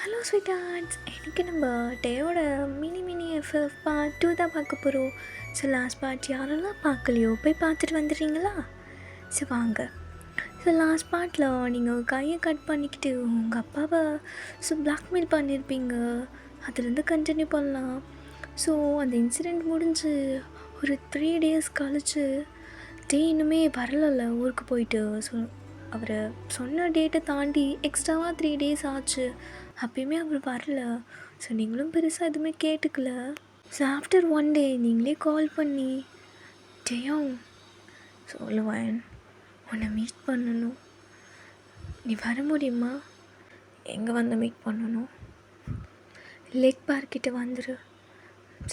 Hello sweet arts, இன்றைக்கி நம்ம டேயோட mini FF part 2 தான் பார்க்க போகிறோம். ஸோ லாஸ்ட் பார்ட் யாரெல்லாம் பார்க்கலையோ போய் பார்த்துட்டு வந்துடுறீங்களா? ஸோ வாங்க. ஸோ லாஸ்ட் பார்ட்டில் நீங்கள் கையை கட் பண்ணிக்கிட்டு உங்கள் அப்பாவை பிளாக்மெயில் பண்ணியிருப்பீங்க. அதுலேருந்து கண்டினியூ பண்ணலாம். ஸோ அந்த இன்சிடெண்ட் முடிஞ்சு ஒரு 3 days கழிச்சு இன்னுமே வரல ஊருக்கு போயிட்டு. ஸோ அவர் சொன்ன டேட்டை தாண்டி எக்ஸ்ட்ராவாக 3 days ஆச்சு. அப்பயுமே அவர் வரல. ஸோ நீங்களும் பெருசாக எதுவுமே கேட்டுக்கல. ஸோ ஆஃப்டர் 1 day நீங்களே கால் பண்ணி, ஜெயம் சொல்லுவேன், உன்னை மீட் பண்ணணும், நீ வர முடியுமா? எங்கே வந்து மீட் பண்ணணும்? லேக் பார்க்கிட்ட வந்துடு.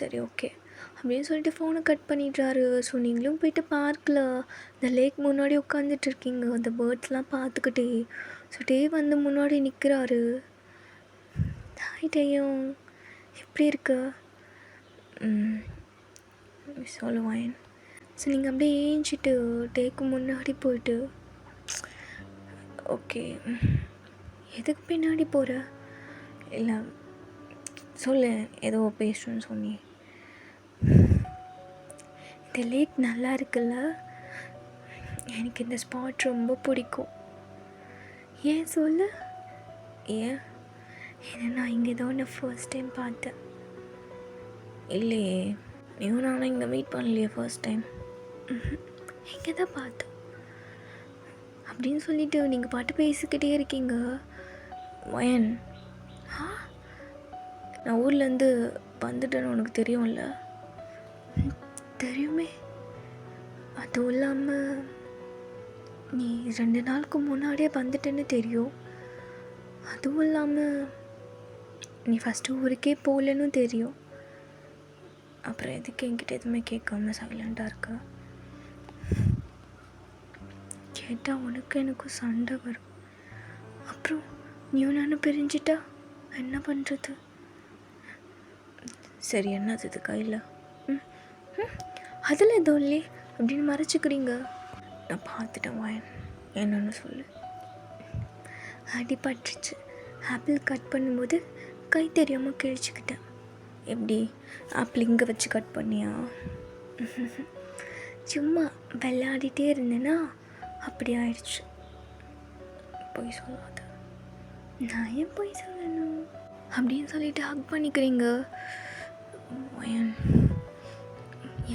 சரி ஓகே அப்படின்னு சொல்லிட்டு ஃபோனை கட் பண்ணிடுறாரு. ஸோ நீங்களும் போயிட்டு பார்க்கில் இந்த லேக் முன்னாடி உட்காந்துட்டு இருக்கீங்க, அந்த பேர்ட்ஸ்லாம் பார்த்துக்கிட்டே. ஸோ வந்து முன்னாடி நிற்கிறாரு. ஹாய் டேயும், எப்படி இருக்க? சொல்லுவேன். ஸோ நீங்கள் அப்படியே ஏஞ்சிட்டு டேக்கு முன்னாடி போயிட்டு, ஓகே எதுக்கு பின்னாடி போகிற? இல்லை சொல்லு, ஏதோ பேசணுன்னு சொன்னி. இந்த லேக் நல்லா இருக்குல்ல, எனக்கு இந்த ஸ்பாட் ரொம்ப பிடிக்கும். ஏன் சொல்லு. ஏன்? ஏன்னா நான் இங்கே தான் உன்னை ஃபர்ஸ்ட் டைம் பார்த்தேன். இல்லையே, நீயும் நானும் இங்கே மீட் பண்ணலையே ஃபர்ஸ்ட் டைம். இங்கே தான் பார்த்தோம் அப்படின்னு சொல்லிட்டு நீங்கள் பாட்டு பேசிக்கிட்டே இருக்கீங்க. வயன், நான் ஊர்லேருந்து வந்துட்டேன்னு உனக்கு தெரியும்ல? தெரியுமே. அதுவும் இல்லாமல் நீ 2 நாளுக்கு முன்னாடியே வந்துட்டேன்னு தெரியும். அதுவும் இல்லாமல் நீ ஃபஸ்ட்டு ஊருக்கே போகலன்னு தெரியும். அப்புறம் எதுக்கு என்கிட்ட எதுவுமே கேட்காம சைலண்ட்டாக இருக்க? கேட்டால் உனக்கு எனக்கும் சண்டை வரும். அப்புறம் நீயும் நானும் பிரிஞ்சிட்டா என்ன பண்ணுறது? சரி, என்னது இது கையில்? அதில் எதுவும் இல்லையே அப்படின்னு மறைச்சிக்கிறீங்க. நான் பார்த்துட்டேன் வாயன், என்னன்னு சொல்லு. அடிபட்டுருச்சு. ஆப்பிள் கட் பண்ணும்போது கை தெரியாமல் கிழிச்சிக்கிட்டேன். எப்படி? ஆப்பிள் இங்கே வச்சு கட் பண்ணியா? சும்மா விளையாடிட்டே இருந்தேன்னா அப்படி ஆயிடுச்சு. போய் சொல்லாத. நான் ஏன் போய் சொல்லணும் அப்படின்னு சொல்லிட்டு ஹக் பண்ணிக்கிறீங்க.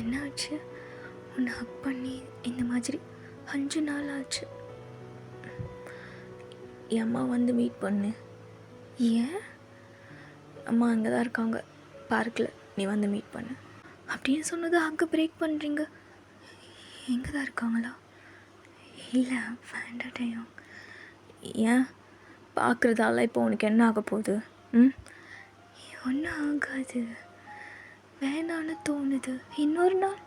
என்ன ஆச்சு? உன்னை ஹக் பண்ணி இந்த மாதிரி 5 நாள் ஆச்சு. என் அம்மா வந்து மீட் பண்ணு. ஏன்? அம்மா அங்கே தான் இருக்காங்க பார்க்கில், நீ வந்து மீட் பண்ணு அப்படின்னு சொன்னது அங்கே பிரேக் பண்ணுறீங்க. எங்கே தான் இருக்காங்களா? இல்லை வேண்டாட்டையும். ஏன்? பார்க்குறதால இப்போ உனக்கு என்ன ஆக போகுது? ஒன்றும் ஆகாது, வேணான்னு தோணுது. இன்னொரு நாள்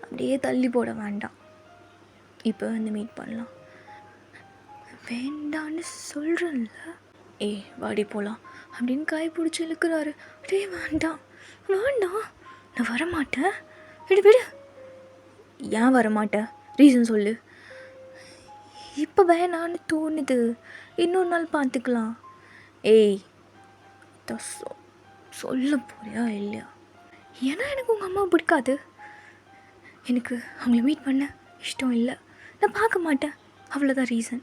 அப்படியே தள்ளி போட வேண்டாம், இப்போ வந்து மீட் பண்ணலாம். வேண்டான்னு சொல்கிறேன்ல. ஏய் வாடி போகலாம் அப்படின்னு காய் பிடிச்சி இழுக்கிறாரு. டே வேண்டாம் வேண்டாம், நான் வரமாட்டேன். விடு விடு. ஏன் வரமாட்டேன்? ரீசன் சொல்லு. இப்போ வேணான்னு தோணுது, இன்னொரு நாள் பார்த்துக்கலாம். ஏய் சொல்ல போறியா இல்லையா? ஏன்னா எனக்கு உங்கள் அம்மா பிடிக்காது. எனக்கு அவங்கள மீட் பண்ண இஷ்டம் இல்லை, நான் பார்க்க மாட்டேன், அவ்வளோதான் ரீசன்.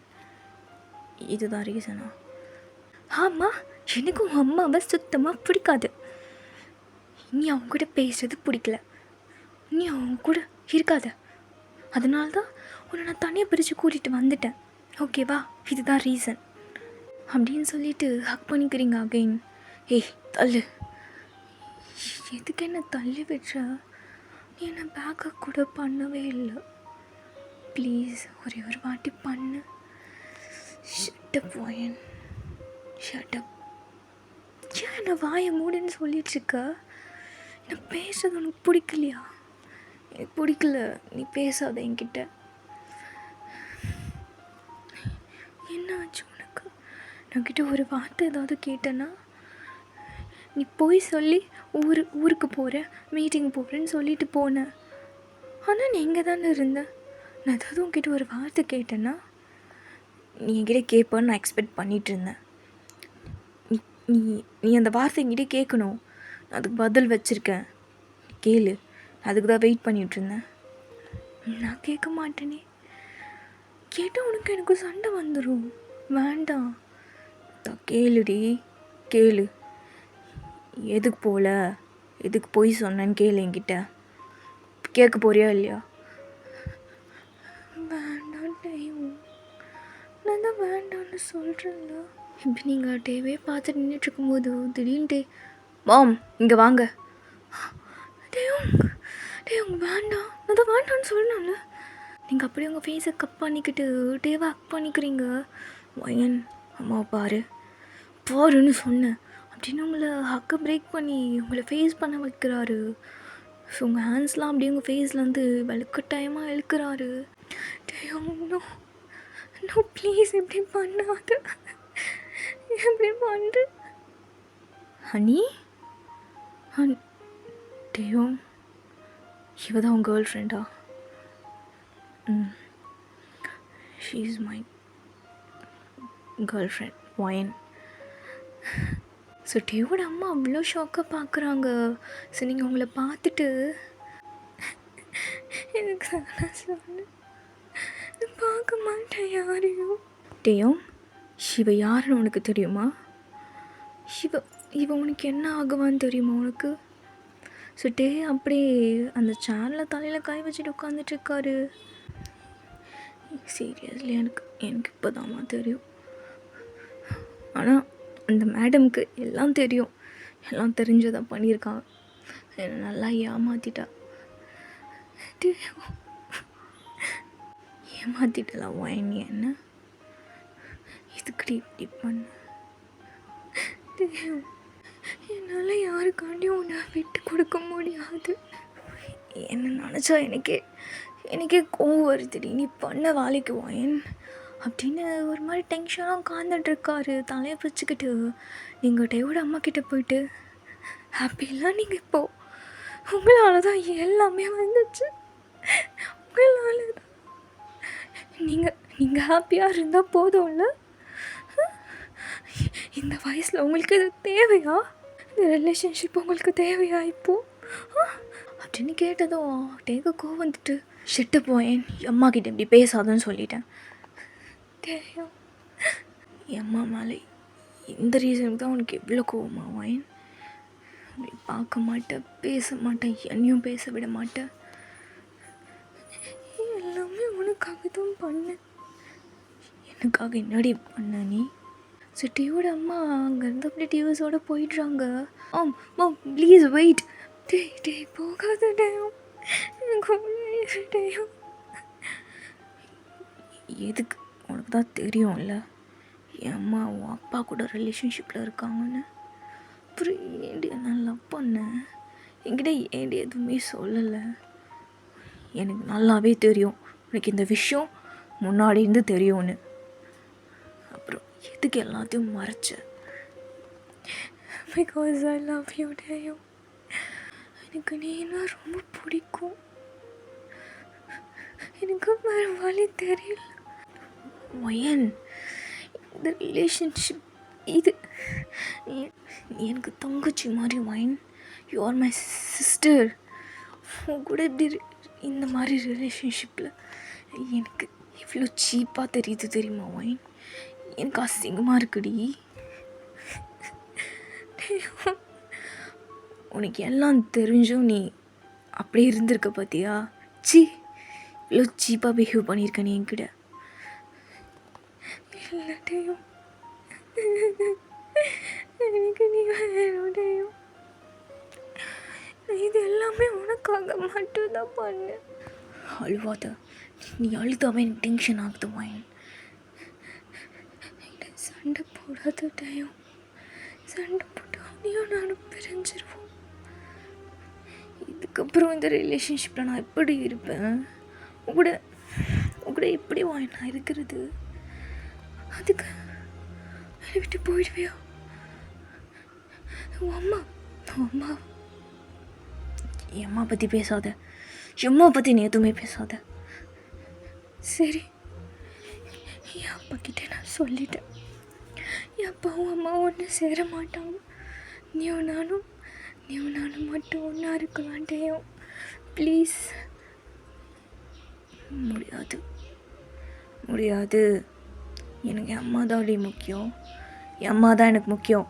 இதுதான் ரீசனா? ஆமாம், எனக்கு உங்கள் அம்மாவை சுத்தமாக பிடிக்காது. நீ அவங்க கூட பேசுறது பிடிக்கல, நீ அவங்க கூட இருக்காத. அதனால தான் உன்னை நான் தனியாக பிரித்து கூட்டிகிட்டு வந்துட்டேன். ஓகேவா? இதுதான் ரீசன் அப்படின்னு சொல்லிட்டு ஹக் பண்ணிக்கிறீங்க அகைன். ஏய் தள்ளு. எதுக்கு என்ன தள்ளி விடுற? நீ என்னை பேக்கப் கூட பண்ணவே இல்லை. ப்ளீஸ் ஒரே ஒரு வாட்டி பண்ணு. ஷட்டப் வாயன், ஷட்டப். ஏன் என்ன வாயை மூடுன்னு சொல்லிட்டுருக்க? நான் பேசுறது உனக்கு பிடிக்கலையா? எனக்கு பிடிக்கல, நீ பேசாத என்கிட்ட. என்ன ஆச்சு உனக்கு? என்கிட்ட ஒரு வார்த்தை ஏதாவது கேட்டேன்னா நீ போய் சொல்லி ஊருக்கு போகிறேன், மீட்டிங் போகிறேன்னு சொல்லிட்டு போனேன். ஆனால் நீ எங்கே தானே இருந்த? நான் ஏதாவது உங்ககிட்ட ஒரு வார்த்தை கேட்டேன்னா நீ என்கிட்ட கேட்பேன்னு நான் எக்ஸ்பெக்ட் பண்ணிகிட்டு இருந்தேன். நீ நீ நீ அந்த வார்த்தை என்கிட்ட கேட்கணும். நான் அதுக்கு பதில் வச்சுருக்கேன், கேளு. அதுக்கு தான் வெயிட் பண்ணிகிட்ருந்தேன். நான் கேட்க மாட்டேனே. கேட்டால் உனக்கு எனக்கு சண்டை வந்துடும். வேண்டாம், கேளுடி, கேளு. எதுக்கு போகல, எதுக்கு போய் சொன்னேன்னு கேளு என்கிட்ட. கேட்க போறியா இல்லையா? வேண்டாம் டைம், நான் தான் வேண்டான்னு சொல்கிறேன்ல. இப்படி நீங்கள் டேவே பார்த்து நின்றுட்டுருக்கும்போது திடீர்னு மாம் இங்கே வாங்க. டேவ் வேண்டாம், நான் தான் வேண்டான்னு சொல்லணும்ல. நீங்கள் அப்படியே உங்கள் ஃபேஸை கப் பண்ணிக்கிட்டு டேவை அக் பண்ணிக்கிறீங்க. வயன் அம்மா பாருன்னு சொன்னேன் அப்படின்னு உங்களை ஹக்கை பிரேக் பண்ணி உங்களை ஃபேஸ் பண்ண வைக்கிறாரு. ஸோ உங்கள் ஹேண்ட்ஸ்லாம் அப்படியே உங்கள் ஃபேஸ்லேருந்து வலுக்கட்டாயமாக இழுக்கிறாரு. நோ நோ ப்ளீஸ், இப்படி பண்ணாத, எப்படி பண்ணுற ஹனி. டேவ், இவ தான் உன் கேர்ள் ஃப்ரெண்டா? She is my girl friend வயன். ஸோ டேவோட அம்மா அவ்வளோ ஷாக்காக பார்க்குறாங்க. ஸோ நீங்கள் உங்களை பார்த்துட்டு எனக்கு சொன்னேன், பார்க்க மாட்டேன் யாரையும். டேயும், இவ யாருன்னு உனக்கு தெரியுமா? இவ உனக்கு என்ன ஆகுவான்னு தெரியுமா உனக்கு? ஸோ டே அப்படியே அந்த சேரில் தலையில் கை வச்சுட்டு உட்காந்துட்ருக்காரு. சீரியஸ்லி எனக்கு இப்போ தாம்மா தெரியும். ஆனால் அந்த மேடம்க்கு எல்லாம் தெரியும், எல்லாம் தெரிஞ்சதான் பண்ணியிருக்காங்க. என்னை நல்லா ஏமாற்றிட்டா. ஏமாற்றிட்டலாம் வாங்கி என்ன இதுக்கடி இப்படி பண்ண. என்னால் யாருக்காண்டியும் உன்னை விட்டு கொடுக்க முடியாது. என்ன நினச்சா எனக்கே கோவம் வருதுடி. நீ பண்ண வேலைக்கு வாயன் அப்படின்னு ஒரு மாதிரி டென்ஷனாக உட்காந்துட்ருக்காரு தலையை பிடிச்சிக்கிட்டு. நீங்கள் டேவோட அம்மா கிட்டே போயிட்டு ஹாப்பிலாம் நீங்கள் இப்போது உங்களால் தான் எல்லாமே வந்துச்சு, உங்களால் தான். நீங்கள் ஹாப்பியாக இருந்தால் போதும்ல. இந்த வயசில் உங்களுக்கு இது தேவையா? இந்த ரிலேஷன்ஷிப் உங்களுக்கு தேவையா இப்போது அப்படின்னு கேட்டதும் டேக்கு கோவம் வந்துட்டு ஷிட்டு போயேன், அம்மா கிட்ட இப்படி பேசாதுன்னு சொல்லிட்டேன். தெரியும் என் அம்மா மேலே இந்த ரீசனுக்கு தான் உனக்கு எவ்வளோ கோவமா வாயன்? அப்படி பார்க்க மாட்டேன், பேச மாட்டேன், என்னையும் பேச விட மாட்டேன். எல்லாமே உனக்காக தான் பண்ணேன். எனக்காக என்னடி பண்ண நீ? ஸோ டேவோட அம்மா அங்கேருந்து அப்படி டிவிஸோடு போயிடுறாங்க. Please wait. டே போகாத டேயும், டேயும். எதுக்கு? உனக்கு தான் தெரியும்ல என் அம்மா உன் அப்பா கூட ரிலேஷன்ஷிப்பில் இருக்காங்கன்னு. அப்புறம் ஏண்டி நான் லவ் பண்ணேன், என்கிட்ட ஏண்டி எதுவுமே சொல்லலை? எனக்கு நல்லாவே தெரியும் உனக்கு இந்த விஷயம் முன்னாடி இருந்து தெரியும்னு. அப்புறம் எதுக்கு எல்லாத்தையும் மறைச்ச? பிகாஸ் ஐ லவ் யூ டேயும். எனக்கு நீனா ரொம்ப பிடிக்கும். எனக்கு வேறு வழி தெரியல வயன். இந்த ரிலேஷன்ஷிப் இது எனக்கு தங்கச்சி மாதிரி வயன். You are my sister. உன் கூட இப்படி இந்த மாதிரி ரிலேஷன்ஷிப்பில் எனக்கு இவ்வளோ சீப்பாக தெரியுது தெரியுமா வயன்? எனக்கு அசிங்கமாக இருக்குடி. உனக்கு எல்லாம் தெரிஞ்சும் நீ அப்படியே இருந்திருக்க பார்த்தியா? இவ்வளோ சீப்பாக பிஹேவ் பண்ணியிருக்க நீ என்கிட்ட. இல்லாட்டையும் எனக்கு நீ வேணுடையும். இது எல்லாமே உனக்காக மட்டும்தான் பண்ண. அழுவாத, நீ அழுதாவே எனக்கு டென்ஷன் ஆகுது வாயின். சண்டை போடாத டைம். சண்டை போட்டால் நீயும் நானும் பிரிஞ்சிருவோம். இதுக்கப்புறம் இந்த ரிலேஷன்ஷிப்பில் நான் எப்படி இருப்பேன்? உங்கூட எப்படி வாயின் நான் இருக்கிறது? அதுக்கு என்னை விட்டு போயிடுவியா? அம்மா என் அம்மா பற்றி பேசாத, அம்மா பற்றி நீ எதுவுமே பேசாத. சரி, என் அப்பா கிட்டே நான் சொல்லிட்டேன். என் அப்பாவும் அம்மாவும் ஒன்று சேர மாட்டாங்க. நீயும் நானும் மட்டும் ஒன்றா இருக்கலாம் டேயும். ப்ளீஸ். முடியாது. எனக்கு என் அம்மா தான் முக்கியம். என் அம்மா தான் எனக்கு முக்கியம்.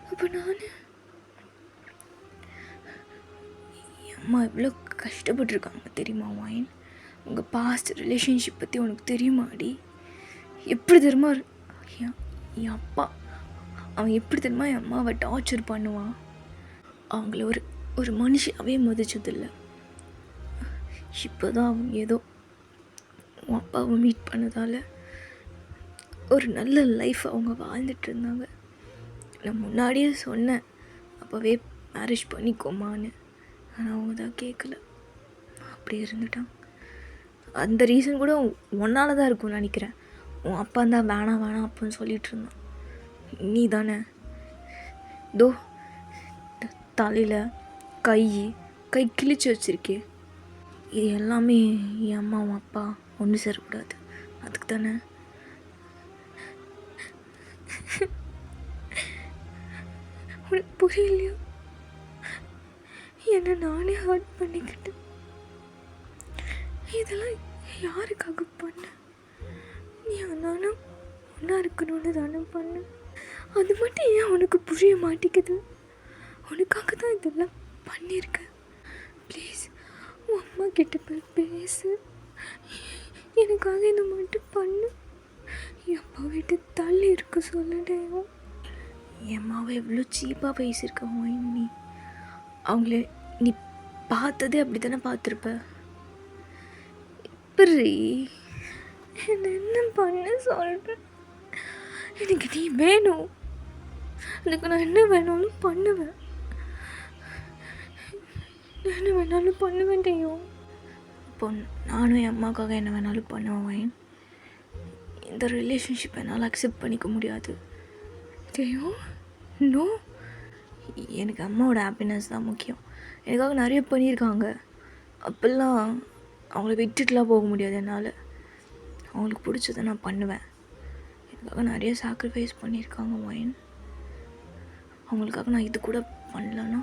அப்போ என் அம்மா எவ்வளோ கஷ்டப்பட்டுருக்காங்க தெரியுமா வாயின்? உங்கள் பாஸ்ட் ரிலேஷன்ஷிப் பற்றி உனக்கு தெரியுமாடி? எப்படி தெரியுமா என் அப்பா அவன் எப்படி தெரியுமா என் அம்மாவை டார்ச்சர் பண்ணுவான். அவங்கள ஒரு மனுஷாவே மதிச்சதில்லை. இப்போ தான் அவங்க ஏதோ உன் அப்பாவை மீட் பண்ணதால் ஒரு நல்ல லைஃப் அவங்க வாழ்ந்துட்டு இருந்தாங்க. நான் முன்னாடியே சொன்னேன் அப்போவே மேரேஜ் பண்ணிக்கோமான்னு. ஆனால் அவங்க தான் கேட்கல, அப்படி இருந்துட்டான். அந்த ரீசன் கூட ஒன்றால் தான் இருக்கும்னு நினைக்கிறேன். உன் அப்பா தான் வேணாம் அப்படின்னு சொல்லிகிட்டு இருந்தான். நீ தானே தோ தலையில் கை கிழிச்சு வச்சிருக்கே, இது எல்லாமே என் அம்மா உன் அப்பா ஒன்று சேரக்கூடாது, அதுக்கு தானே. உனக்கு புரியலையா? என்னை நானே ஹர்ட் பண்ணிக்கிட்டேன். இதெல்லாம் யாருக்காக பண்ண? நீ நானும் ஒன்றா இருக்கணும்னு தானே பண்ண. அது மட்டும் ஏன் உனக்கு புரிய மாட்டேங்குது? உனக்காக தான் இதெல்லாம் பண்ணியிருக்கேன். ப்ளீஸ் உன் அம்மா கிட்ட போய் பேசு. எனக்காக இதை மட்டும் பண்ணு. என் அப்பா வீட்டு தள்ளி இருக்க சொல்லடையும். என் அம்மாவை எவ்வளோ சீப்பாக பேசியிருக்காங்க. நீ அவங்கள நீ பார்த்ததே அப்படி தானே பார்த்துருப்ப. எப்படி என்ன பண்ண சொல்கிறேன்? எனக்கு நீ வேணும். எனக்கு நான் என்ன வேணாலும் பண்ணுவேன். என்ன வேணாலும் பண்ணுவேன் டேயும். இப்போ நானும் என் அம்மாவுக்காக என்ன வேணாலும் பண்ணுவேன். இந்த ரிலேஷன்ஷிப் என்னால் அக்செப்ட் பண்ணிக்க முடியாது டேயும். நோ, எனக்கு அம்மாவோட ஹாப்பினஸ் தான் முக்கியம். எனக்காக நிறைய பண்ணியிருக்காங்க. அப்போல்லாம் அவங்கள விட்டுட்டுலாம் போக முடியாது என்னால். அவங்களுக்கு பிடிச்சதை நான் பண்ணுவேன். எனக்காக நிறைய சாக்ரிஃபைஸ் பண்ணியிருக்காங்க ஒயின். அவங்களுக்காக நான் இது கூட பண்ணலன்னா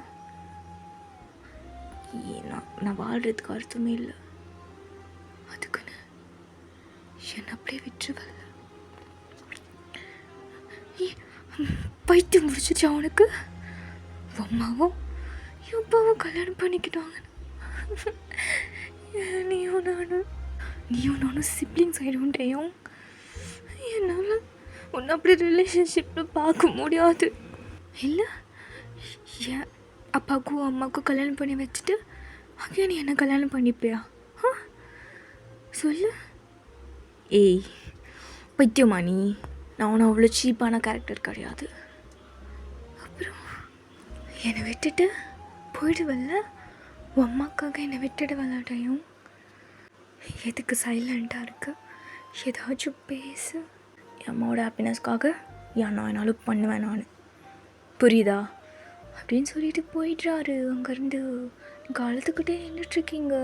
நான் வாழ்கிறதுக்கு அர்த்தமே இல்லை. அதுக்குன்னு என்னை அப்படியே விட்டுருவல்ல. பைத்தியம் முடிச்சிச்சு அவனுக்கு. அம்மாவும் என் அப்பாவும் கல்யாணம் பண்ணிக்கிட்டாங்க. நீயும் நானும் சிப்ளிங்ஸ் ஆகிடுவோம். என்னால் ஒன்று அப்படி ரிலேஷன்ஷிப்பில் பார்க்க முடியாது. இல்லை, என் அப்பாவுக்கும் அம்மாவுக்கும் கல்யாணம் பண்ணி வச்சுட்டு அங்கே நீ என்ன கல்யாணம் பண்ணிப்பியா? சொல்லு. ஏய் பைத்தியமா நீ? நான் ஒன்றும் அவ்வளோ சீப்பான கேரக்டர் கிடையாது. அப்புறம் என்னை விட்டுட்டு போயிடுவல்ல? உன் அம்மாக்காக என்னை விட்டுட்டு விளாட்டையும். எதுக்கு சைலண்ட்டாக இருக்க? ஏதாச்சும் பேசு. என் அம்மாவோட ஹாப்பினஸ்க்காக நான் என்னாலும் பண்ணுவேன் நான், புரியுதா? அப்படின்னு சொல்லிட்டு போயிடுறாரு. அங்கேருந்து காலத்துக்கிட்டே நின்றுட்டுருக்கீங்க.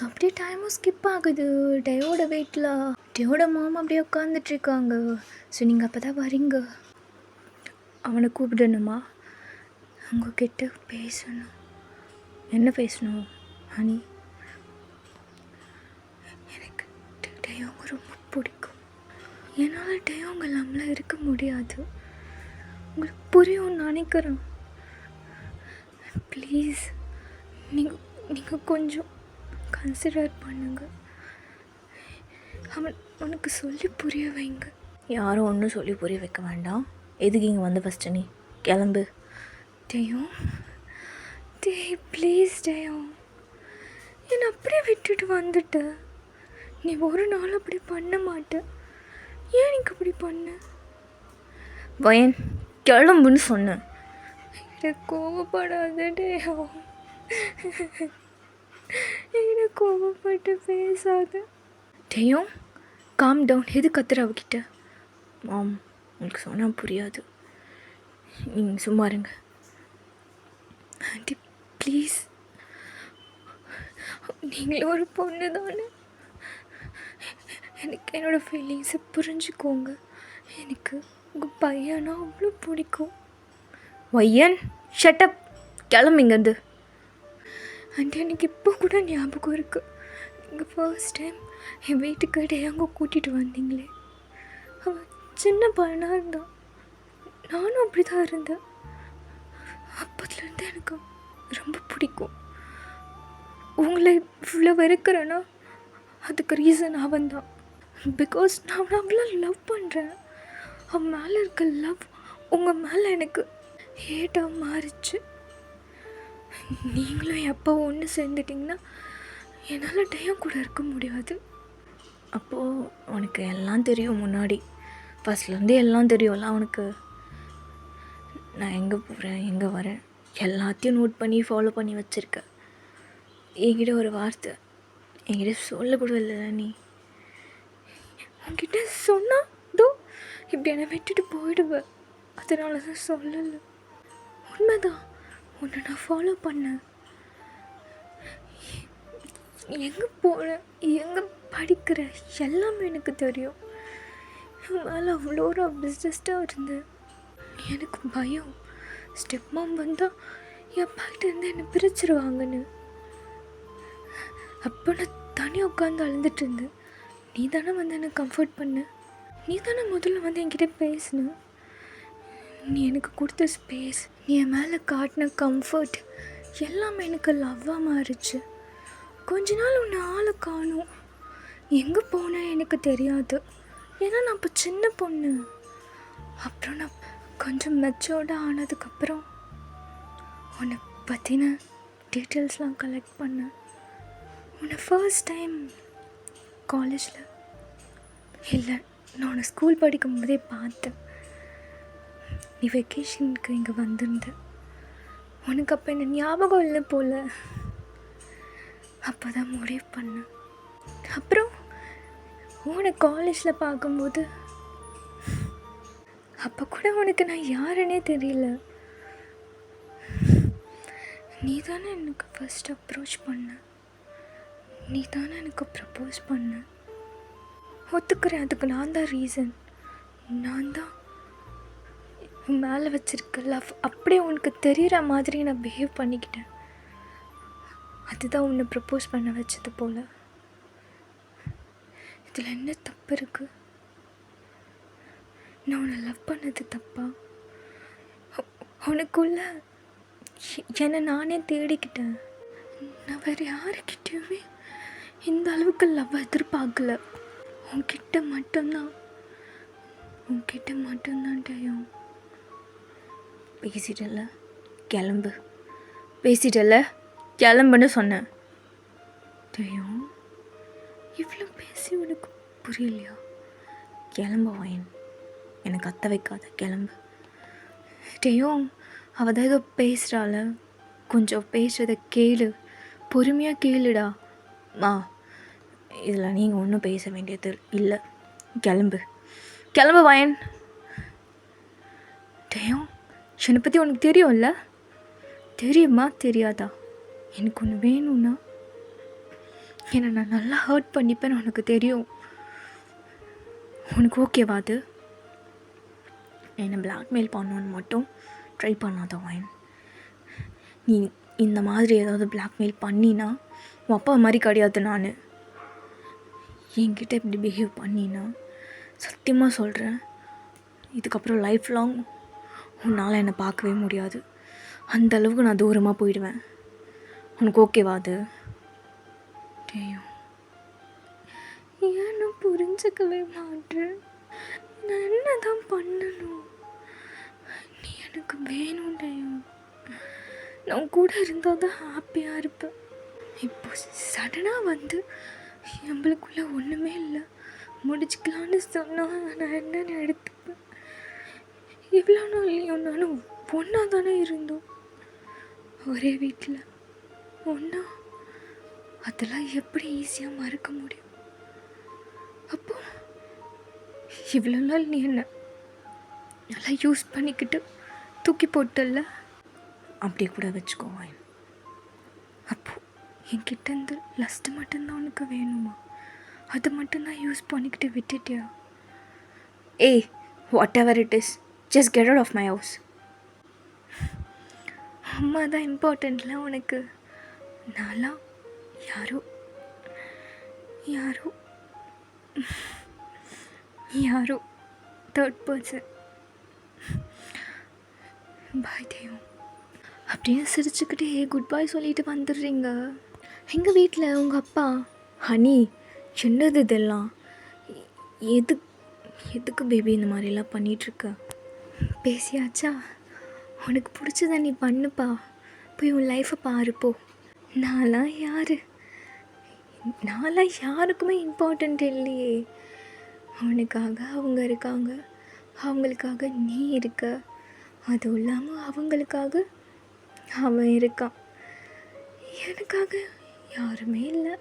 அப்படியே டைமும் ஸ்கிப் ஆகுது. டேயோட வெயிட்டில் டேயோட மாமா அப்படியே உட்காந்துட்ருக்காங்க. ஸோ நீங்கள் அப்போ தான் வரீங்க. அவனை கூப்பிடணுமா? உங்ககிட்ட பேசணும். என்ன பேசணும் ஹனி? எனக்கு டேயோங்க ரொம்ப பிடிக்கும். என்னால் டேயோங்க இல்லாமல் இருக்க முடியாது. உங்களுக்கு புரியும் நினைக்கிறேன். ப்ளீஸ் நீங்கள் கொஞ்சம் கன்சிடர் பண்ணுங்கள். உனக்கு சொல்லி புரிய வைங்க. யாரும் ஒன்றும் சொல்லி புரிய வைக்க வேண்டாம். எதுக்கு இங்கே வந்து ஃபஸ்ட்டு நீ கிளம்பு. டேயும் ப்ளீஸ் டேயும், என்னை அப்படியே விட்டுட்டு வந்துட்ட. நீ ஒரு நாள் அப்படி பண்ண மாட்ட. ஏன் எனக்கு அப்படி பண்ண? வயன் கிளம்புன்னு சொன்னேன். கோவப்படாத டேயும், என்ன கோவப்பட்டு பேசாத டேயும். Calm down. எது கத்துற அவகிட்ட? மாம் உங்களுக்கு சொன்னால் புரியாது, நீங்கள் சும்மா இருங்க. ஆண்டி ப்ளீஸ், நீங்களே ஒரு பொண்ணு தானே, எனக்கு என்னோடய ஃபீலிங்ஸை புரிஞ்சுக்கோங்க. எனக்கு உங்கள் பையனா அவ்வளோ பிடிக்கும். வையன் ஷட்டப், கிளம்பிங்கந்து. அண்ட் எனக்கு இப்போ கூட ஞாபகம் இருக்குது, நீங்கள் ஃபர்ஸ்ட் டைம் என் வீட்டுக்கு டேயாங்க கூட்டிகிட்டு வந்தீங்களே. அவன் சின்ன பையனாக இருந்தான், நானும் அப்படி தான் இருந்தேன். அப்போதுலேருந்து எனக்கு ரொம்ப பிடிக்கும். உங்களை இவ்வளோ வெறுக்கிறேன்னா அதுக்கு ரீசன் அவன் தான். பிகாஸ் நான் அவனை அவ்வளோ லவ் பண்ணுறேன். அவன் மேலே இருக்க லவ் உங்கள் மேலே எனக்கு ஹேட்டாக மாறிச்சு. நீங்களும் எப்போ ஒன்று சேர்ந்துட்டிங்கன்னா என்னால் டேயும் கூட இருக்க முடியாது. அப்போது உனக்கு எல்லாம் தெரியும், முன்னாடி ஃபஸ்ட்லேருந்து எல்லாம் தெரியும்ல அவனுக்கு. நான் எங்கே போகிறேன், எங்கே வரேன் எல்லாத்தையும் நோட் பண்ணி ஃபாலோ பண்ணி வச்சுருக்கேன். என்கிட்ட ஒரு வார்த்தை என்கிட்ட சொல்லக்கூட இல்லை. நீ உன்கிட்ட சொன்னால் தோ இப்படி என்னை விட்டுட்டு போயிடுவேன், அதனால தான் சொல்லலை. உண்மைதான், உன்னை நான் ஃபாலோ பண்ணேன். எங்கே போகிறேன், எங்கே படிக்கிறேன் எல்லாமே எனக்கு தெரியும். மேலே அவ்வளோ ஒரு பிஸ்னஸ்டாக இருந்தேன். எனக்கு பயம், ஸ்டெப் மாம் வந்தால் என் அப்பாக்கிட்ட இருந்து என்னை பிரிச்சிருவாங்கன்னு. அப்போ நான் தனியாக உட்காந்து அழுந்துட்டு இருந்தேன். நீ தானே வந்து என்னை கம்ஃபர்ட் பண்ண, நீ தானே முதல்ல வந்து என்கிட்ட பேசின. நீ எனக்கு கொடுத்த ஸ்பேஸ், நீ என் மேலே காட்டின கம்ஃபர்ட் எல்லாமே எனக்கு லவ்வாக மாறிச்சு. கொஞ்ச நாள் உன்னை ஆளை காணும், எங்கே போனேன் எனக்கு தெரியாது. ஏன்னா நான் இப்போ சின்ன பொண்ணு. அப்புறம் நான் கொஞ்சம் மெச்சோர்டாக ஆனதுக்கப்புறம் உன்னை பற்றின டீட்டெயில்ஸ்லாம் கலெக்ட் பண்ணேன். உன்னை ஃபர்ஸ்ட் டைம் காலேஜில் இல்லை, நான் உன்னை ஸ்கூல் படிக்கும் போதே பார்த்தேன். நீ வெக்கேஷனுக்கு இங்கே வந்திருந்த, உனக்கு அப்போ என்ன ஞாபகம் இல்லை போல். அப்போ தான் முடிவு பண்ணேன். அப்புறம் உன்னை காலேஜில் பார்க்கும்போது அப்போ கூட உனக்கு நான் யாருன்னே தெரியல. நீ தானே எனக்கு ஃபர்ஸ்ட் அப்ரோச் பண்ண, நீ தானே எனக்கு ப்ரப்போஸ் பண்ண. ஒத்துக்கிறேன், அதுக்கு நான் தான் ரீசன். நான் தான் மேலே வச்சுருக்க லவ் அப்படியே உனக்கு தெரிகிற மாதிரி நான் பிஹேவ் பண்ணிக்கிட்டேன். அதுதான் உன்னை ப்ரப்போஸ் பண்ண வச்சது போல். இதில் என்ன தப்பு இருக்குது? நான் உன்னை லவ் பண்ணது தப்பா? உனக்குள்ள என்னை நானே தேடிக்கிட்டேன். நான் வேறு யாருக்கிட்டேயுமே இந்த அளவுக்கு லவ் எதிர்பார்க்கல. உன்கிட்ட மட்டும்தான் டயம். பேசிட்டல கிளம்பு, பேசிட்டல கிளம்புன்னு சொன்னேன். டயம், இவ்வளோ பேசி உனக்கு புரியலையா? கிளம்பு வாயன், எனக்கு அத்த வைக்காத, கிளம்பு. டேயும், அவள் தான் ஏதோ பேசுகிறாள், கொஞ்சம் பேசுறதை கேளு, பொறுமையாக கேளுடா. இதில் நீங்கள் ஒன்றும் பேச வேண்டியது இல்லை, கிளம்பு வாயன். டேயும், என்னை பற்றி உனக்கு தெரியும்ல? தெரியுமா தெரியாதா? எனக்கு ஒன்று வேணும்னா என்னை நான் நல்லா ஹர்ட் பண்ணிப்பேன்னு உனக்கு தெரியும். உனக்கு ஓகேவா அது? என்னை பிளாக்மெயில் பண்ணணுன்னு மட்டும் ட்ரை பண்ணாத வாயன். நீ இந்த மாதிரி ஏதாவது பிளாக்மெயில் பண்ணினா உன் அப்பா மாதிரி கிடையாது. நான் என்கிட்ட இப்படி பிஹேவ் பண்ணினா சத்தியமாக சொல்கிறேன், இதுக்கப்புறம் லைஃப் லாங் உன்னால் என்னை பார்க்கவே முடியாது. அந்த அளவுக்கு நான் தூரமாக போயிடுவேன். உனக்கு ஓகேவா அது? டேயும், ஏன் நான் புரிஞ்சுக்கவே மாட்டேன். நான் என்ன தான் பண்ணணும்? நீ எனக்கு வேணும் டேயும். நான் கூட இருந்தால் தான் ஹாப்பியாக இருப்பேன். இப்போ சடனாக வந்து நம்மளுக்குள்ளே ஒன்றுமே இல்லை, முடிச்சுக்கலான்னு சொன்னால் நான் என்னென்னு எடுத்துப்பேன். இவ்வளோ நாள் நானும் ஒன்றா தானே இருந்தோம், ஒரே வீட்டில் ஒன்றா. அதெல்லாம் எப்படி ஈஸியாக மறக்க முடியும்? அப்போ இவ்வளோ நாள் நீ என்ன நல்லா யூஸ் பண்ணிக்கிட்டு தூக்கி போட்டல, அப்படி கூட வச்சுக்கோ வாயன். அப்போது என்கிட்டேருந்து லஸ்ட்டு மட்டும்தான் உனக்கு வேணுமா? அது மட்டும்தான் யூஸ் பண்ணிக்கிட்டு விட்டுட்டியா? ஏய் whatever it is, just get out of my house. அம்மா தான் இம்பார்ட்டண்ட்ல உனக்கு. நான்லாம் யாரோ யாரோ யாரோ தேர்ட் பர்சன். பாய் தெய்வம் அப்படின்னு சிரிச்சுக்கிட்டே குட் பாய் சொல்லிட்டு வந்துடுறீங்க. எங்கள் வீட்டில் உங்கள் அப்பா, ஹனி, என்னது இதெல்லாம்? எது எதுக்கு பேபி இந்த மாதிரிலாம் பண்ணிகிட்ருக்க? பேசியாச்சா? உனக்கு பிடிச்சத நீ பண்ணுப்பா, போய் உன் லைஃப்பை பாருப்போ. நான்லாம் யாருக்குமே இம்பார்ட்டண்ட் இல்லையே. அவனுக்காக அவங்க இருக்காங்க, அவங்களுக்காக நீ இருக்க, அதுவும் இல்லாமல் அவங்களுக்காக அவன் இருக்கான், எனக்காக யாருமே இல்லை.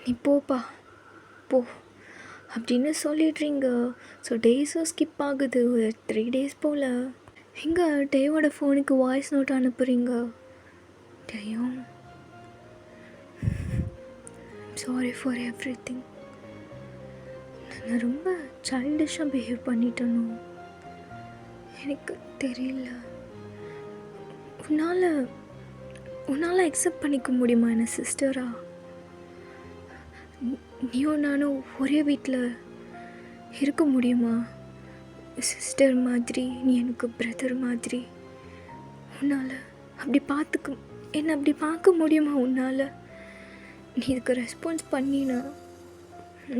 நீ போப்பா போ அப்படின்னு சொல்லிடுறீங்க. ஸோ டேஸும் ஸ்கிப் ஆகுது, ஒரு 3 days போல். எங்கே டேவோட ஃபோனுக்கு வாய்ஸ் நோட் அனுப்புகிறீங்க. டேயும் சாரி ஃபார் எவ்ரிதிங். நான் ரொம்ப சைல்டிஷாக பிஹேவ் பண்ணிட்டேனோ எனக்கு தெரியல. உன்னால் அக்செப்ட் பண்ணிக்க முடியுமா என்ன சிஸ்டரா? நீயும் நானும் ஒரே வீட்டில் இருக்க முடியுமா? சிஸ்டர் மாதிரி, நீ எனக்கு பிரதர் மாதிரி. உன்னால் என்னை அப்படி பார்க்க முடியுமா உன்னால்? நீ இதுக்கு ரெஸ்பான்ஸ் பண்ணினா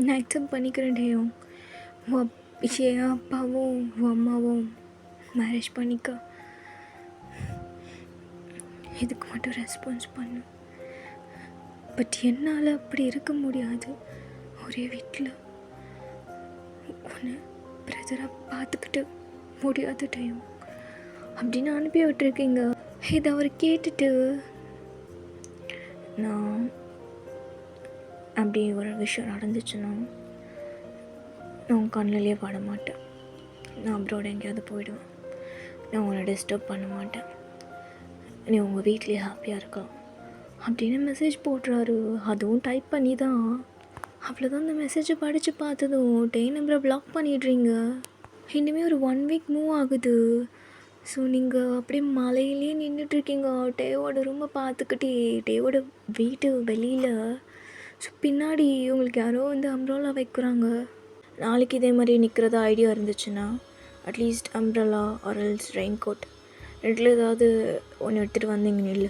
நான் அக்செப்ட் பண்ணிக்கிறேன். டேயும் என் அப்பாவும் உன் அம்மாவும் மேரேஜ் பண்ணிக்க, இதுக்கு மட்டும் ரெஸ்பான்ஸ் பண்ணு. பட் என்னால் அப்படி இருக்க முடியாது. ஒரே வீட்டில் ஒன்று பிரதராக பார்த்துக்கிட்டு முடியாத டைம் அப்படின்னு அனுப்பி விட்டுருக்கீங்க. இதை அவர் கேட்டுட்டு, நான் அப்படி ஒரு விஷயம் நடந்துச்சுன்னா நான் உன் கண்ணிலே பட மாட்டேன். நான் அப்ராட் எங்கேயாவது போயிடுவேன். நான் உன்னை டிஸ்டர்ப் பண்ண மாட்டேன். நீ உங்கள் வீட்லேயே ஹாப்பியாக இருக்கலாம் அப்படின்னு மெசேஜ் போடுறாரு. அதுவும் டைப் பண்ணி தான். அவ்வளோதான். அந்த மெசேஜை படித்து பார்த்ததும் டே நம்பரை பிளாக் பண்ணிடுறீங்க. இனிமேல் ஒரு 1 week மூவ் ஆகுது. ஸோ நீங்கள் அப்படியே மலையிலே நின்றுட்டுருக்கீங்க. டேவோட ரூமை பார்த்துக்கிட்டே, டேவோட வீட்டு வெளியில். ஸோ பின்னாடி உங்களுக்கு யாரோ வந்து அம்ப்ரல்லா வைக்கிறாங்க. நாளைக்கு இதே மாதிரி நிற்கிறதா ஐடியா இருந்துச்சுன்னா at least umbrella or else rain coat ரெண்டில் ஏதாவது ஒன்று எடுத்துகிட்டு வந்தீங்க நில்லு.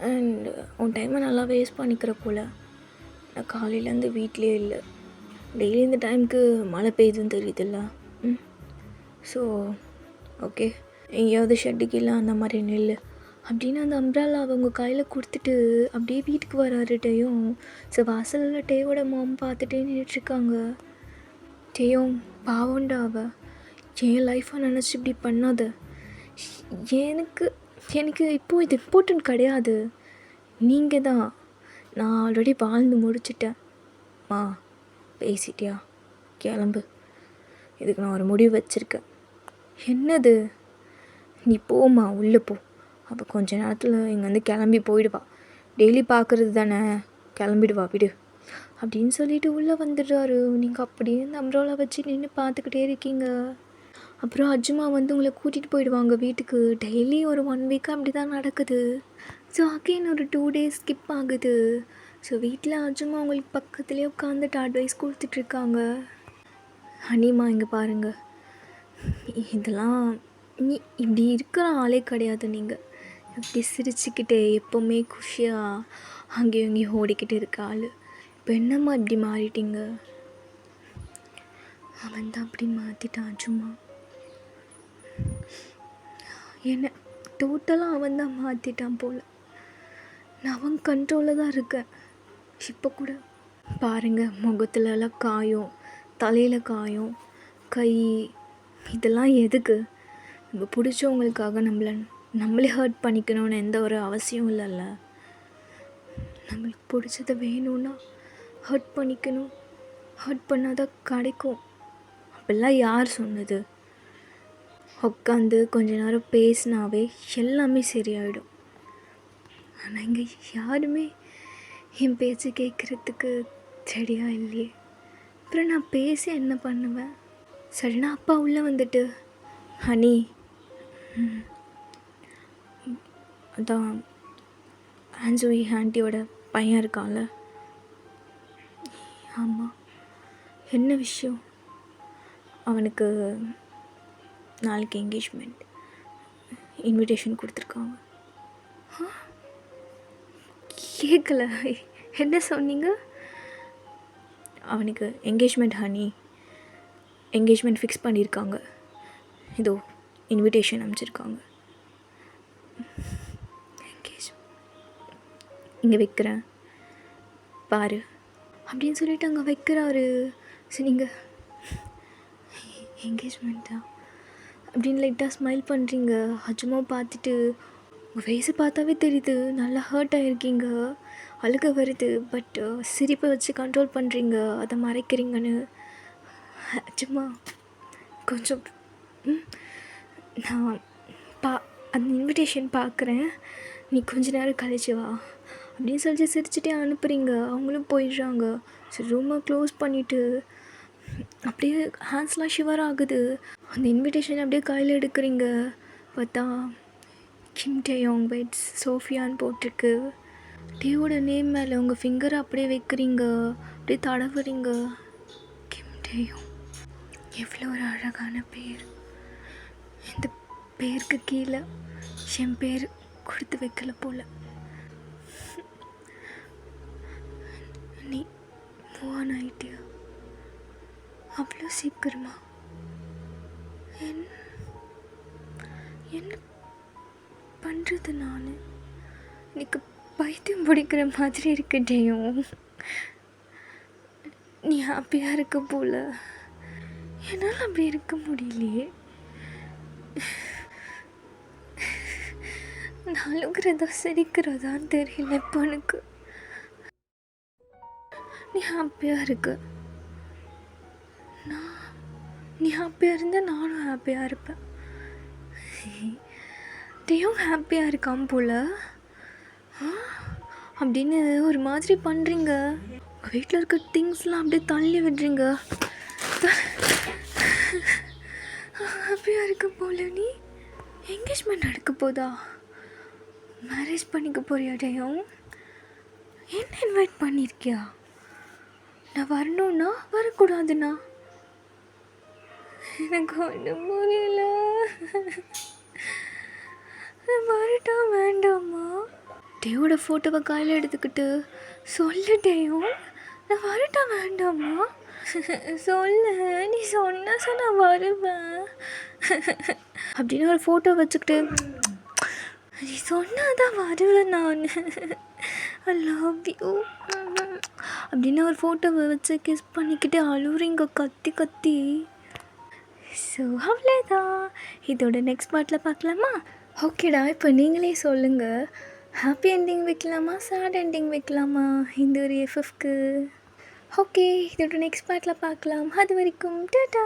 அண்ட் உன் டைமை நல்லா வேஸ்ட் பண்ணிக்கிற போல். நான் காலையிலேருந்து வீட்லேயே இல்லை. டெய்லி இந்த டைமுக்கு மழை பெய்யுதுன்னு தெரியுதுல்ல. ஸோ ஓகே, எங்கேயாவது ஷெட்டுக்கெல்லாம் அந்த மாதிரி நெல் அப்படின்னு அந்த அம்ப்ரல்லா அவங்க கையில் கொடுத்துட்டு அப்படியே வீட்டுக்கு வராரு டேயும். ஸோ வாசலில் டேயோட மாம் பார்த்துட்டே நின்றுட்டுருக்காங்க. டேயும் பாவண்டா அவ, என் லைஃப்பை நினச்சி இப்படி பண்ணாத. எனக்கு இப்போது இது இம்பார்ட்டன்ட் கிடையாது. நீங்கள் தான். நான் ஆல்ரெடி வாழ்ந்து முடிச்சிட்டேன். பேசிட்டியா? கிளம்பு. இதுக்கு நான் ஒரு முடிவு வச்சுருக்கேன். என்னது? நீ போம்மா, உள்ளே போ. அப்போ கொஞ்ச நேரத்தில் இங்கேருந்து கிளம்பி போயிடுவா. டெய்லி பார்க்குறது தானே, கிளம்பிடுவா, விடு அப்படின்னு சொல்லிட்டு உள்ளே வந்துடுறாரு. நீங்கள் அப்படியே இந்த அம்ப்ரல்லா வச்சு நின்று பார்த்துக்கிட்டே இருக்கீங்க. அப்புறம் அஜ்மா வந்து உங்களை கூட்டிகிட்டு போயிடுவாங்க வீட்டுக்கு. டெய்லி ஒரு 1 week அப்படி தான் நடக்குது. ஸோ அகெயின் ஒரு 2 days ஸ்கிப் ஆகுது. ஸோ வீட்டில் அஜ்மா உங்களுக்கு பக்கத்துலேயே உட்காந்துட்டு அட்வைஸ் கொடுத்துட்ருக்காங்க. ஹனிமா இங்கே பாருங்கள், இதெல்லாம் நீ இப்படி இருக்கிற ஆளே கிடையாது. நீங்கள் இப்படி சிரிச்சுக்கிட்டே எப்போவுமே குஷியாக அங்கேயும் இங்கேயும் ஓடிக்கிட்டு இருக்க ஆள். இப்போ என்னம்மா இப்படி மாறிட்டீங்க? அவன் தான் அப்படி மாற்றிட்டான் அஜுமா. என்னை டோட்டலாக அவன் தான் மாற்றிட்டான் போல். நான் அவன் கண்ட்ரோலில் தான் இருக்கேன். இப்போ கூட பாருங்கள், முகத்துலலாம் காயம், தலையில் காயம், கை, இதெல்லாம் எதுக்கு? நம்ம பிடிச்சவங்களுக்காக நம்மளே ஹர்ட் பண்ணிக்கணும்னு எந்த ஒரு அவசியம் இல்லைல்ல. நம்மளுக்கு பிடிச்சத வேணும்னா ஹர்ட் பண்ணிக்கணும். ஹர்ட் பண்ணாதான் கிடைக்கும். அப்படிலாம் யார் சொன்னது? உட்காந்து கொஞ்ச நேரம் பேசினாவே எல்லாமே சரியாயிடும். ஆனால் இங்கே யாருமே என் பேச்சு கேட்குறதுக்கு ரெடியாக இல்லையே. அப்புறம் நான் பேசி என்ன பண்ணுவேன்? சடனாக அப்பா உள்ளே வந்துட்டு, ஹனி அதான் ஆன்சோயி ஆண்டியோட பையன் இருக்கான்ல. ஆமாம். என்ன விஷயம்? அவனுக்கு நாளைக்கு என்கேஜ்மெண்ட் இன்விடேஷன் கொடுத்துருக்காங்க. கேட்கல, என்ன சொன்னீங்க? அவனுக்கு என்கேஜ்மெண்ட் ஹனி, என்கேஜ்மெண்ட் ஃபிக்ஸ் பண்ணியிருக்காங்க. இதோ இன்விடேஷன் அனுப்பிச்சிருக்காங்க. இங்கே வைக்கிறேன் பாரு அப்படின்னு சொல்லிட்டு அங்கே வைக்கிறாரு. சரி நீங்கள் என்கேஜ்மெண்ட்டா அப்படின்னு லைட்டாக ஸ்மைல் பண்ணுறீங்க. அஜுமா பார்த்துட்டு உங்கள் ஃபேஸை பார்த்தாவே தெரியுது நல்லா ஹர்ட் ஆகிருக்கீங்க, அழுக வருது. பட் சிரிப்பை வச்சு கண்ட்ரோல் பண்ணுறீங்க, அதை மறைக்கிறீங்கன்னு. அஜுமா கொஞ்சம் நான் அந்த இன்விடேஷன் பார்க்குறேன், நீ கொஞ்ச நேரம் கழிச்சு வா அப்படின்னு சொல்லிட்டு சிரிச்சுட்டே அனுப்புகிறீங்க. அவங்களும் போயிடுறாங்க. சரி ரூமை க்ளோஸ் பண்ணிவிட்டு அப்படியே ஹேண்ட்ஸ்லாம் ஷிவர் ஆகுது. அந்த இன்விடேஷன் அப்படியே கையில் எடுக்கிறீங்க. பார்த்தா கிம் டேயோங் வெட்ஸ் சோஃபியான்னு போட்டிருக்கு. டேயோட நேம் மேலே உங்கள் ஃபிங்கரை அப்படியே வைக்கிறீங்க, அப்படியே தடவுறீங்க. கிம் டேயோங் எவ்வளோ ஒரு அழகான பேர். இந்த பேருக்கு கீழே என் பேர் கொடுத்து வைக்கல போல். நீ மூவ் ஆன் ஆகிட்டியா அவ்வளோ சீக்கிரமா? என்ன பண்ணுறது நான்? எனக்கு பைத்தியம் பிடிக்கிற மாதிரி இருக்கட்டையும். நீ ஹாப்பியாக இருக்க போல, என்னால் அப்படி இருக்க முடியலையே. நான் அழுகிறதா சிரிக்கிறதான்னு தெரியல இப்போ எனக்கு. நீ ஹாப்பியாக இருக்க, நீ ஹாப்பியாக இருந்தால் நானும் ஹாப்பியாக இருப்பேன். டேயும் ஹாப்பியாக இருக்கான் போல் அப்படின்னு ஒரு மாதிரி பண்ணுறீங்க. உங்கள் வீட்டில் இருக்க திங்ஸ்லாம் அப்படியே தள்ளி விடுறீங்க. ஹாப்பியாக இருக்க போல. நீ என்கேஜ்மெண்ட் நடக்க போதா? மேரேஜ் பண்ணிக்க போறியா டேயும்? என்ன இன்வைட் பண்ணியிருக்கியா? நான் வரணுன்னா வரக்கூடாதுண்ணா? எனக்கு ஒன்றும் புரியல. வரட்டா வேண்டாமா? டேயோட ஃபோட்டோவை கையில் எடுத்துக்கிட்டு சொல்லு டேயும், நான் வரட்டா வேண்டாமா? சொல்லு, நீ சொன்ன நான் வருவேன் அப்படின்னு ஒரு ஃபோட்டோ வச்சுக்கிட்டு நீ சொன்னாதான் வருவேன் நான், ஐ லவ் யூ அப்படின்னு ஒரு ஃபோட்டோவை வச்சு கிஸ் பண்ணிக்கிட்டு அழுவுறீங்க கத்தி கத்தி. ஸோ அவ்வளோதான், இதோட நெக்ஸ்ட் பார்ட்டில் பார்க்கலாமா? ஓகேடா, இப்போ நீங்களே சொல்லுங்கள், ஹாப்பி என்டிங் வைக்கலாமா சேட் என்டிங் வைக்கலாமா இந்த ஒரு எஃப்எஃப்க்கு? ஓகே, இதோட நெக்ஸ்ட் பார்ட்டில் பார்க்கலாம். அது வரைக்கும் டாடா.